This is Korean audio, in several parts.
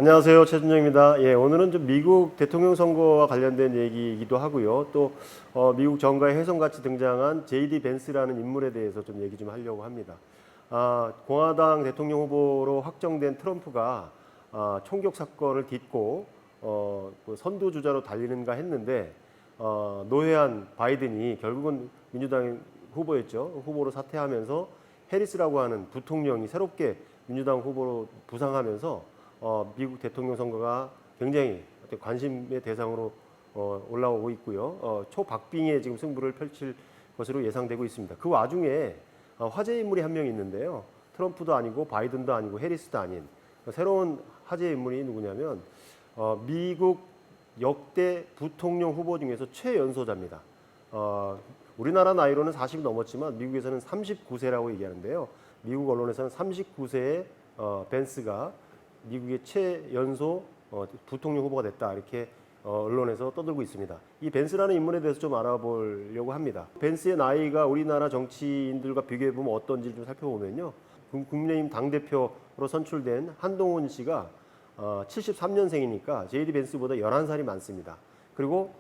안녕하세요. 최준영입니다. 예, 오늘은 좀 미국 대통령 선거와 관련된 얘기이기도 하고요. 또 미국 정가에 혜성같이 등장한 제이디 벤스라는 인물에 대해서 좀 얘기 좀 하려고 합니다. 공화당 대통령 후보로 확정된 트럼프가 총격 사건을 딛고 그 선두 주자로 달리는가 했는데 노회한 바이든이 결국은 민주당 후보였죠. 후보로 사퇴하면서 해리스라고 하는 부통령이 새롭게 민주당 후보로 부상하면서 미국 대통령 선거가 굉장히 관심의 대상으로 올라오고 있고요. 초박빙의 지금 승부를 펼칠 것으로 예상되고 있습니다. 그 와중에 화제 인물이 한 명 있는데요. 트럼프도 아니고 바이든도 아니고 해리스도 아닌 새로운 화제 인물이 누구냐면 미국 역대 부통령 후보 중에서 최연소자입니다. 우리나라 나이로는 40이 넘었지만 미국에서는 39세라고 얘기하는데요. 미국 언론에서는 39세의 벤스가 미국의 최연소 부통령 후보가 됐다 이렇게 언론에서 떠들고 있습니다. 이 벤스라는 인물에 대해서 좀 알아보려고 합니다. 벤스의 나이가 우리나라 정치인들과 비교해 보면 어떤지 좀 살펴보면요. 국민의힘 당대표로 선출된 한동훈 씨가 73년생이니까 제이디 벤스보다 11살이 많습니다. 그리고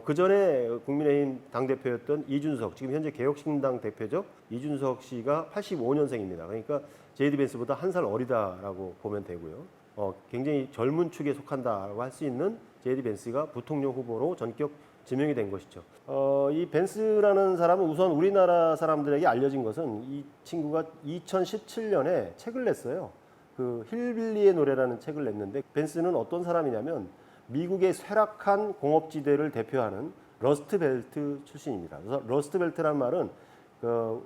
그 전에 국민의힘 당대표였던 이준석, 지금 현재 개혁신당 대표죠. 이준석 씨가 85년생입니다. 그러니까 제이디 벤스보다 한 살 어리다라고 보면 되고요. 굉장히 젊은 축에 속한다고 할 수 있는 제이디 벤스가 부통령 후보로 전격 지명이 된 것이죠. 이 벤스라는 사람은 우선 우리나라 사람들에게 알려진 것은 이 친구가 2017년에 책을 냈어요. 그 힐빌리의 노래라는 책을 냈는데 벤스는 어떤 사람이냐면 미국의 쇠락한 공업지대를 대표하는 러스트벨트 출신입니다. 그래서 러스트벨트란 말은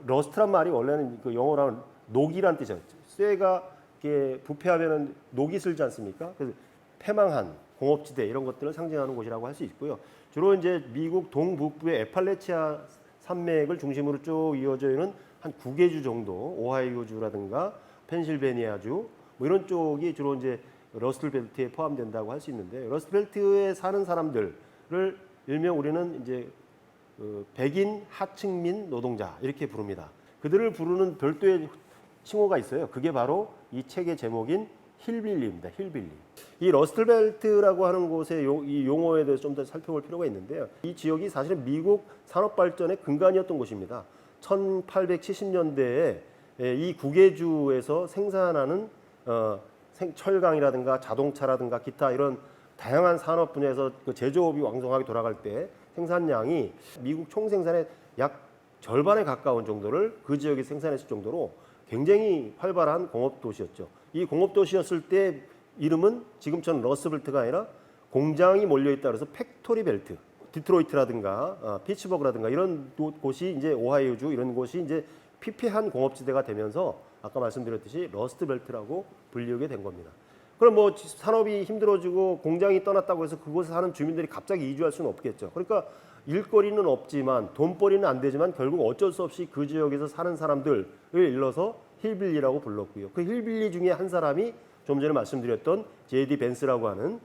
러스트란 말이 원래는 그 영어로 하면 녹이란 뜻이에요. 쇠가 이렇게 부패하면은 녹이 슬지 않습니까? 그래서 패망한 공업지대 이런 것들을 상징하는 곳이라고 할 수 있고요. 주로 이제 미국 동북부의 에팔레치아 산맥을 중심으로 쭉 이어져 있는 한 9개 주 정도, 오하이오주라든가 펜실베니아주 뭐 이런 쪽이 주로 이제 러스트벨트에 포함된다고 할 수 있는데 러스트벨트에 사는 사람들을 일명 우리는 이제 백인 하층민 노동자 이렇게 부릅니다. 그들을 부르는 별도의 칭호가 있어요. 그게 바로 이 책의 제목인 힐빌리입니다. 힐빌리. 이 러스트벨트라고 하는 곳의 이 용어에 대해서 좀 더 살펴볼 필요가 있는데요. 이 지역이 사실은 미국 산업 발전의 근간이었던 곳입니다. 1870년대에 이 9개주에서 생산하는 철강이라든가 자동차라든가 기타 이런 다양한 산업 분야에서 그 제조업이 왕성하게 돌아갈 때 생산량이 미국 총생산의 약 절반에 가까운 정도를 그 지역에 생산했을 정도로 굉장히 활발한 공업도시였죠. 이 공업도시였을 때 이름은 지금처럼 러스트벨트가 아니라 공장이 몰려있다 그래서 팩토리 벨트, 디트로이트라든가 피츠버그라든가 이런 곳이 이제 오하이오주 이런 곳이 이제 피폐한 공업지대가 되면서 아까 말씀드렸듯이 러스트벨트라고 불리게 된 겁니다. 그럼 뭐 산업이 힘들어지고 공장이 떠났다고 해서 그곳에 사는 주민들이 갑자기 이주할 수는 없겠죠. 그러니까 일거리는 없지만 돈벌이는 안 되지만 결국 어쩔 수 없이 그 지역에서 사는 사람들을 일러서 힐빌리라고 불렀고요. 그 힐빌리 중에 한 사람이 좀 전에 말씀드렸던 제이디 벤스라고 하는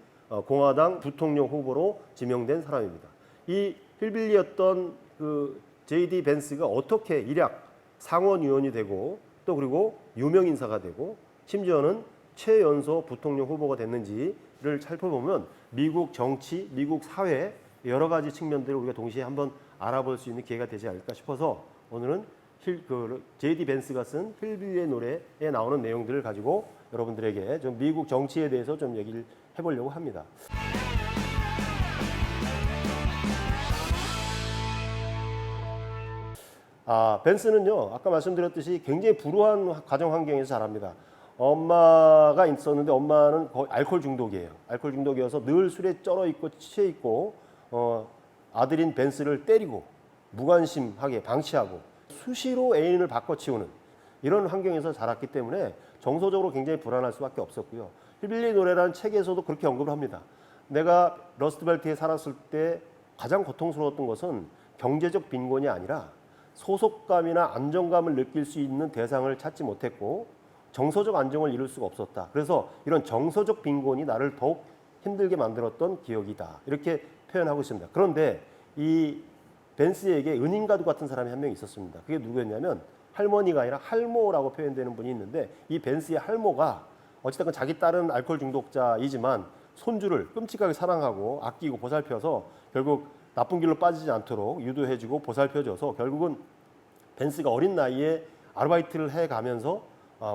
공화당 부통령 후보로 지명된 사람입니다. 이 힐빌리였던 그 제이디 벤스가 어떻게 일약 상원의원이 되고 또 그리고 유명 인사가 되고 심지어는 최연소 부통령 후보가 됐는지를 살펴보면 미국 정치, 미국 사회 여러 가지 측면들을 우리가 동시에 한번 알아볼 수 있는 기회가 되지 않을까 싶어서 오늘은 제이디 벤스가 쓴 힐빌리의 노래에 나오는 내용들을 가지고 여러분들에게 좀 미국 정치에 대해서 좀 얘기를 해보려고 합니다. 벤스는요, 아까 말씀드렸듯이 굉장히 불우한 가정 환경에서 자랍니다. 엄마가 있었는데 엄마는 거의 알코올 중독이에요. 알코올 중독이어서 늘 술에 쩔어 있고 취해 있고 아들인 벤스를 때리고 무관심하게 방치하고 수시로 애인을 바꿔치우는 이런 환경에서 자랐기 때문에 정서적으로 굉장히 불안할 수밖에 없었고요. 힐빌리 노래라는 책에서도 그렇게 언급을 합니다. 내가 러스트벨트에 살았을 때 가장 고통스러웠던 것은 경제적 빈곤이 아니라 소속감이나 안정감을 느낄 수 있는 대상을 찾지 못했고 정서적 안정을 이룰 수가 없었다. 그래서 이런 정서적 빈곤이 나를 더욱 힘들게 만들었던 기억이다. 이렇게 표현하고 있습니다. 그런데 이 벤스에게 은인과도 같은 사람이 한 명 있었습니다. 그게 누구였냐면 할머니가 아니라 할모라고 표현되는 분이 있는데 이 벤스의 할모가 어쨌든 자기 딸은 알코올 중독자이지만 손주를 끔찍하게 사랑하고 아끼고 보살펴서 결국 나쁜 길로 빠지지 않도록 유도해주고 보살펴줘서 결국은 벤스가 어린 나이에 아르바이트를 해가면서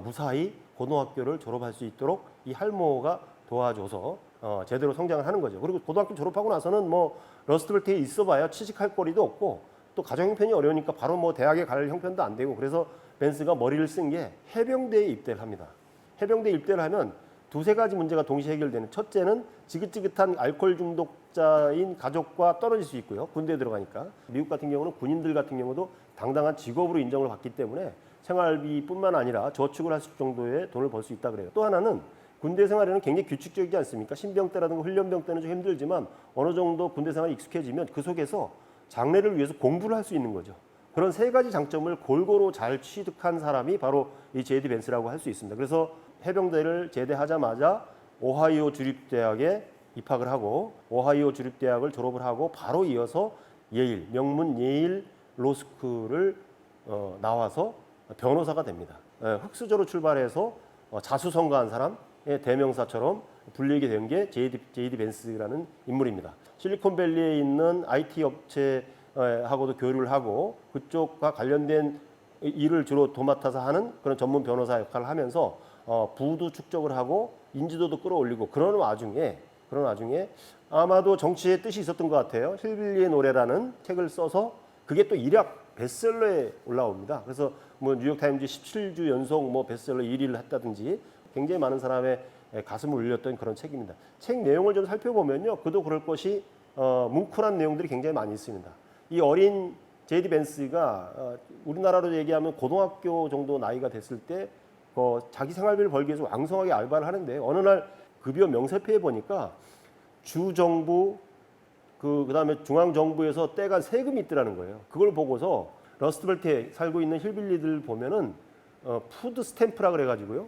무사히 고등학교를 졸업할 수 있도록 이 할모가 도와줘서 제대로 성장을 하는 거죠. 그리고 고등학교 졸업하고 나서는 뭐 러스트벨트에 있어봐야 취직할 거리도 없고 또 가정 형편이 어려우니까 바로 뭐 대학에 갈 형편도 안 되고 그래서 벤스가 머리를 쓴 게 해병대에 입대를 합니다. 해병대에 입대를 하면 두세 가지 문제가 동시에 해결되는 첫째는 지긋지긋한 알코올 중독자인 가족과 떨어질 수 있고요. 군대에 들어가니까. 미국 같은 경우는 군인들 같은 경우도 당당한 직업으로 인정을 받기 때문에 생활비뿐만 아니라 저축을 할 정도의 돈을 벌 수 있다 그래요. 또 하나는 군대 생활에는 굉장히 규칙적이지 않습니까? 신병 때라든가 훈련병 때는 좀 힘들지만 어느 정도 군대 생활이 익숙해지면 그 속에서 장래를 위해서 공부를 할 수 있는 거죠. 그런 세 가지 장점을 골고루 잘 취득한 사람이 바로 이 제이디 벤스라고 할 수 있습니다. 그래서 해병대를 제대하자마자 오하이오 주립대학에 입학을 하고 오하이오 주립대학을 졸업을 하고 바로 이어서 예일, 명문 예일 로스쿨을 나와서 변호사가 됩니다. 흑수저로 출발해서 자수성가한 사람의 대명사처럼 불리게 된 게 제이디 벤스라는 인물입니다. 실리콘밸리에 있는 IT 업체하고도 교류를 하고 그쪽과 관련된 일을 주로 도맡아서 하는 그런 전문 변호사 역할을 하면서 부도 축적을 하고 인지도도 끌어올리고 그런 와중에 아마도 정치에 뜻이 있었던 것 같아요. 힐빌리의 노래라는 책을 써서 그게 또 일약 베스트셀러에 올라옵니다. 그래서 뭐 뉴욕타임즈 17주 연속 뭐 베스트셀러 1위를 했다든지 굉장히 많은 사람의 가슴을 울렸던 그런 책입니다. 책 내용을 좀 살펴보면요, 그도 그럴 것이 뭉클한 내용들이 굉장히 많이 있습니다. 이 어린 제이디 벤스가 우리나라로 얘기하면 고등학교 정도 나이가 됐을 때 자기 생활비를 벌기 위해서 왕성하게 알바를 하는데 어느 날 급여 명세표에 보니까 주정부 그다음에 중앙정부에서 떼간 세금이 있더라는 거예요. 그걸 보고서 러스트벨트에 살고 있는 힐빌리들 보면은 푸드 스탬프라 그래가지고요.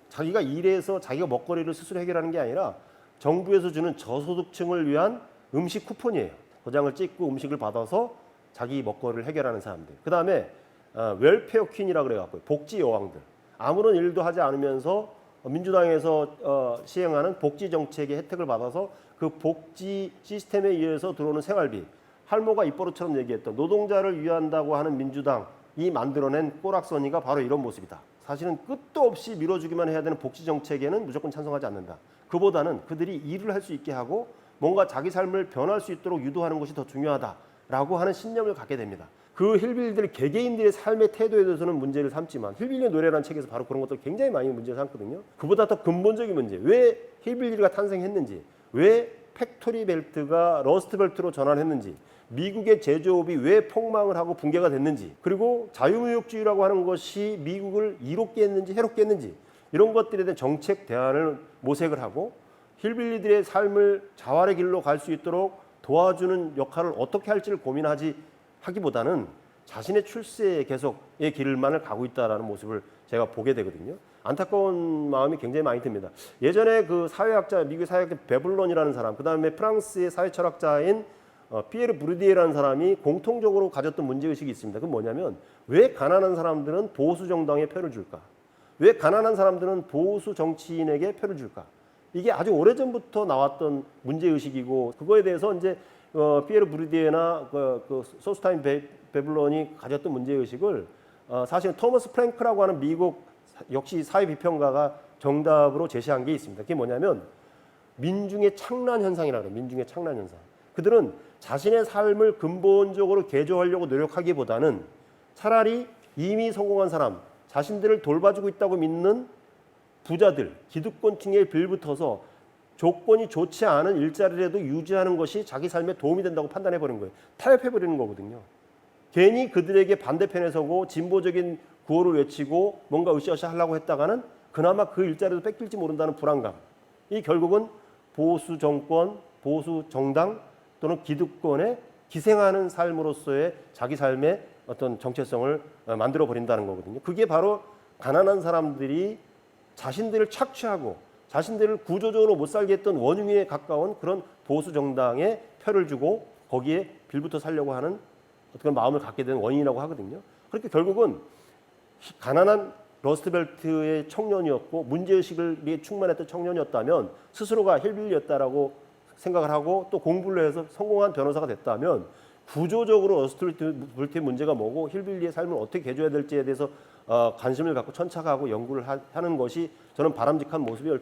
자기가 일해서 자기가 먹거리를 스스로 해결하는 게 아니라 정부에서 주는 저소득층을 위한 음식 쿠폰이에요. 도장을 찍고 음식을 받아서 자기 먹거리를 해결하는 사람들. 그다음에 웰페어 퀸이라 그래갖고 복지 여왕들. 아무런 일도 하지 않으면서 민주당에서 시행하는 복지 정책의 혜택을 받아서 그 복지 시스템에 의해서 들어오는 생활비, 할모가 입버릇처럼 얘기했던 노동자를 위한다고 하는 민주당이 만들어낸 꼬락서니가 바로 이런 모습이다. 사실은 끝도 없이 밀어주기만 해야 되는 복지 정책에는 무조건 찬성하지 않는다. 그보다는 그들이 일을 할 수 있게 하고 뭔가 자기 삶을 변할 수 있도록 유도하는 것이 더 중요하다라고 하는 신념을 갖게 됩니다. 그 힐빌리들 개개인들의 삶의 태도에 대해서는 문제를 삼지만 힐빌리의 노래라는 책에서 바로 그런 것들 굉장히 많이 문제를 삼거든요. 그보다 더 근본적인 문제, 왜 힐빌리가 탄생했는지, 왜 팩토리 벨트가 러스트 벨트로 전환했는지, 미국의 제조업이 왜 폭망을 하고 붕괴가 됐는지, 그리고 자유무역주의라고 하는 것이 미국을 이롭게 했는지 해롭게 했는지 이런 것들에 대한 정책 대안을 모색을 하고 힐빌리들의 삶을 자활의 길로 갈 수 있도록 도와주는 역할을 어떻게 할지를 하기보다는 자신의 출세의 계속의 길만을 가고 있다는 모습을 제가 보게 되거든요. 안타까운 마음이 굉장히 많이 듭니다. 예전에 그 사회학자, 미국의 사회학자 베블론이라는 사람, 그 다음에 프랑스의 사회철학자인 피에르 브루디에라는 사람이 공통적으로 가졌던 문제의식이 있습니다. 그건 뭐냐면 왜 가난한 사람들은 보수 정당에 표를 줄까? 왜 가난한 사람들은 보수 정치인에게 표를 줄까? 이게 아주 오래전부터 나왔던 문제의식이고 그거에 대해서 이제 피에르 브루디에나 소스타인 베블론이 가졌던 문제의식을 사실 토머스 프랭크라고 하는 미국 역시 사회비평가가 정답으로 제시한 게 있습니다. 그게 뭐냐면 민중의 창란 현상이라고 해요. 민중의 창란 현상. 그들은 자신의 삶을 근본적으로 개조하려고 노력하기보다는 차라리 이미 성공한 사람, 자신들을 돌봐주고 있다고 믿는 부자들, 기득권층에 빌붙어서 조건이 좋지 않은 일자리라도 유지하는 것이 자기 삶에 도움이 된다고 판단해버린 거예요. 타협해버리는 거거든요. 괜히 그들에게 반대편에 서고 진보적인 구호를 외치고 뭔가 으쌰으쌰 하려고 했다가는 그나마 그 일자리도 뺏길지 모른다는 불안감. 이 결국은 보수 정권, 보수 정당 또는 기득권에 기생하는 삶으로서의 자기 삶의 어떤 정체성을 만들어 버린다는 거거든요. 그게 바로 가난한 사람들이 자신들을 착취하고 자신들을 구조적으로 못 살게 했던 원흉에 가까운 그런 보수 정당에 표를 주고 거기에 빌붙어 살려고 하는 어떤 마음을 갖게 된 원인이라고 하거든요. 그렇게 결국은 가난한 러스트벨트의 청년이었고 문제의식을 충만했던 청년이었다면 스스로가 힐빌리였다라고 생각을 하고 또 공부를 해서 성공한 변호사가 됐다면 구조적으로 러스트벨트의 문제가 뭐고 힐빌리의 삶을 어떻게 해줘야 될지에 대해서 관심을 갖고 천착하고 연구를 하는 것이 저는 바람직한 모습일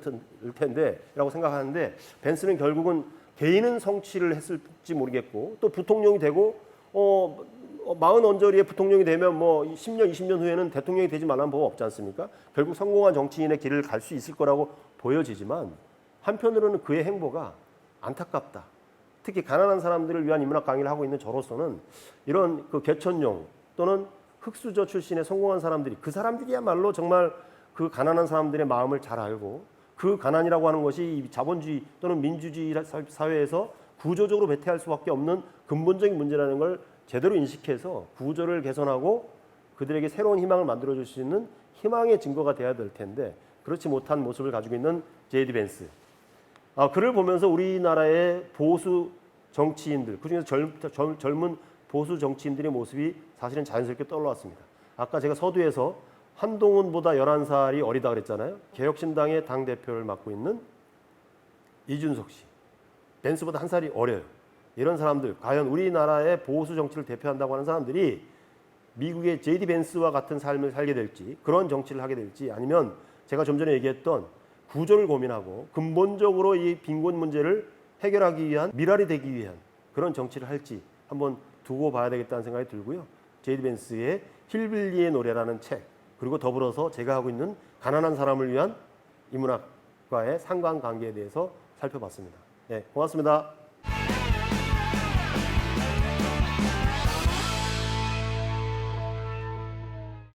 텐데 라고 생각하는데 벤스는 결국은 개인은 성취를 했을지 모르겠고 또 부통령이 되고 40언저리에 부통령이 되면 뭐 10년, 20년 후에는 대통령이 되지 말라는 법 없지 않습니까? 결국 성공한 정치인의 길을 갈 수 있을 거라고 보여지지만 한편으로는 그의 행보가 안타깝다. 특히 가난한 사람들을 위한 인문학 강의를 하고 있는 저로서는 이런 그 개천용 또는 흑수저 출신의 성공한 사람들이 그 사람들이야말로 정말 그 가난한 사람들의 마음을 잘 알고 그 가난이라고 하는 것이 자본주의 또는 민주주의 사회에서 구조적으로 배태할 수밖에 없는 근본적인 문제라는 걸 제대로 인식해서 구조를 개선하고 그들에게 새로운 희망을 만들어줄 수 있는 희망의 증거가 돼야 될 텐데 그렇지 못한 모습을 가지고 있는 J.D. 벤스. 그를 보면서 우리나라의 보수 정치인들, 그중에서 젊은 보수 정치인들의 모습이 사실은 자연스럽게 떠올랐습니다. 아까 제가 서두에서 한동훈보다 11살이 어리다 그랬잖아요. 개혁신당의 당대표를 맡고 있는 이준석 씨. 벤스보다 한 살이 어려요. 이런 사람들, 과연 우리나라의 보수 정치를 대표한다고 하는 사람들이 미국의 J.D. 벤스와 같은 삶을 살게 될지, 그런 정치를 하게 될지, 아니면 제가 좀 전에 얘기했던 구조를 고민하고 근본적으로 이 빈곤 문제를 해결하기 위한 미랄이 되기 위한 그런 정치를 할지 한번 두고 봐야 되겠다는 생각이 들고요. J.D. 벤스의 힐빌리의 노래라는 책, 그리고 더불어서 제가 하고 있는 가난한 사람을 위한 인문학과의 상관관계에 대해서 살펴봤습니다. 네, 고맙습니다.